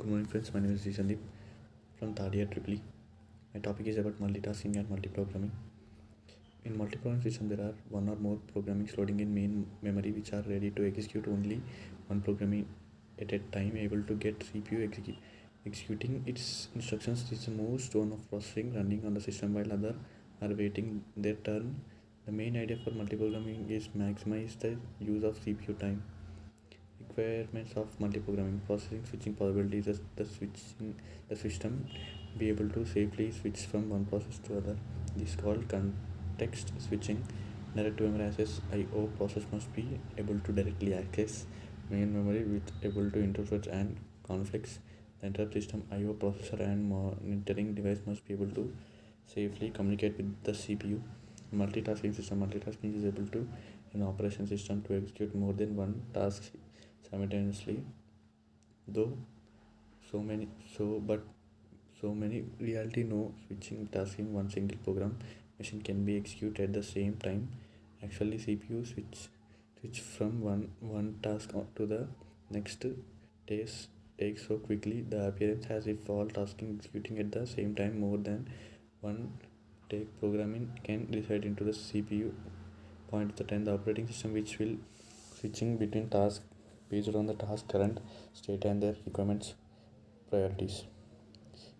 Good morning, friends. My name is Sandeep from third year Tripoli. My topic is about multitasking and multiprogramming. In multiprogramming system, there are one or more programmings loading in main memory which are ready to execute only one programming at a time, able to get CPU executing its instructions. This moves to one of processing running on the system while other are waiting their turn. The main idea for multiprogramming is maximize the use of CPU time. Requirements of multiprogramming processing switching possibilities the system be able to safely switch from one process to other. This is called context switching. Direct memory access IO process must be able to directly access main memory with able to interpret and conflicts. The interrupt system IO processor and monitoring device must be able to safely communicate with the CPU. Multitasking is able to an operation system to execute more than one task simultaneously, though so many so many reality no switching tasks in one single program machine can be executed at the same time. Actually, CPU switch from one task to the next takes so quickly the appearance as if all tasking executing at the same time. More than one take programming can reside into the CPU. Point at the time the operating system which will switching between tasks based on the task current state and their requirements priorities.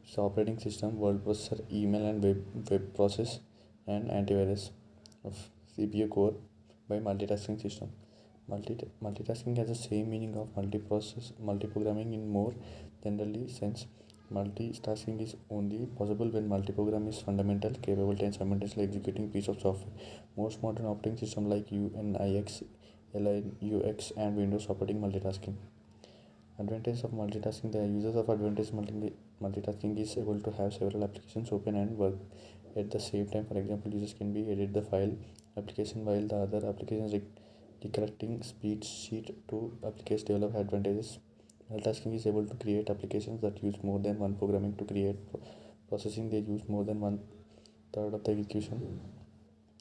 So operating system, word processor, email and web process and antivirus of CPU core by multitasking system. Multitasking has the same meaning of multiprogramming in more generally sense. Multitasking is only possible when multiprogram is fundamental capability and simultaneously executing piece of software. Most modern operating systems like UNIX, Linux and Windows operating multitasking. Advantage of multitasking: the users of advantage multitasking is able to have several applications open and work at the same time. For example, users can be edit the file application while the other applications recollecting speed sheet to applications develop advantages. Multitasking is able to create applications that use more than one programming to create processing. They use more than one third of the execution.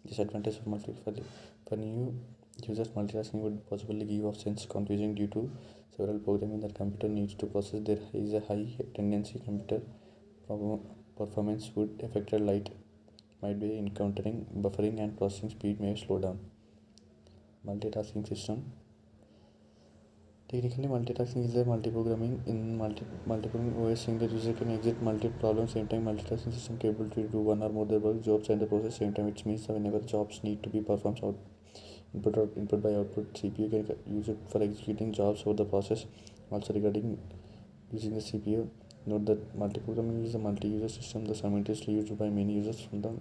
Disadvantage of multitasking for new users, multitasking would possibly give off sense confusing due to several programming that computer needs to process. There is a high tendency computer performance would affected light might be encountering buffering and processing speed may slow down. Multitasking system. Technically, multitasking is a multiprogramming. In multiprogramming OS, single user can exit multiple problems same time. Multitasking system capable to do one or more the work jobs and the process same time, which means that whenever jobs need to be performed out input by output, CPU can use it for executing jobs over the process. Also regarding using the CPU, note that multiprogramming is a multi-user system that simultaneously used by many users from the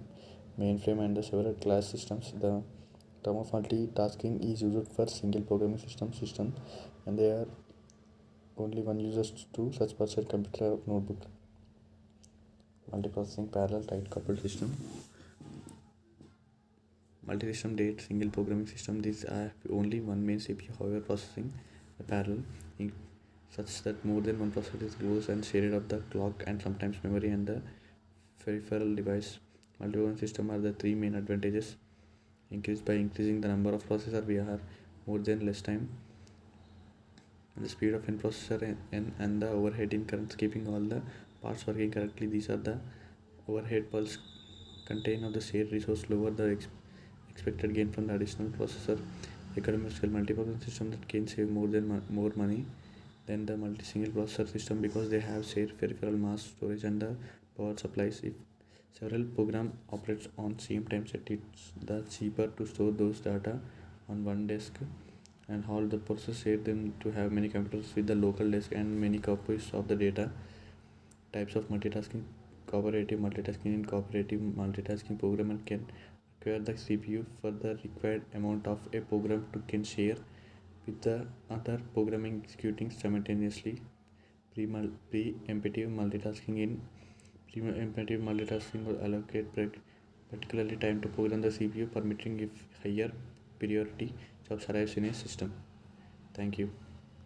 mainframe and the several class systems. The term of multitasking is used for single programming system and they are only one users to such person computer or notebook. Multiprocessing parallel tight coupled system. Multi-system date single programming system. These are only one main CPU, however processing the parallel such that more than one processor goes and shared of the clock and sometimes memory and the peripheral device. Multi-programming system are the three main advantages. Increased by increasing the number of processor we are more than less time and the speed of in processor and the overhead in current keeping all the parts working correctly. These are the overhead pulse contain of the shared resource lower the expected gain from the additional processor. Economical multiprocessor system that can save more money than the single processor system because they have shared peripheral mass storage and the power supplies. If several program operates on same time set, it's the cheaper to store those data on one disk and all the process share them to have many computers with the local disk and many copies of the data. Types of multitasking: cooperative multitasking. In cooperative multitasking, programmer can require the CPU for the required amount of a program to can share with the other programming executing simultaneously. Preemptive multitasking. In preemptive multitasking will allocate particularly time to program the CPU, permitting if higher priority jobs arrives in a system. Thank you.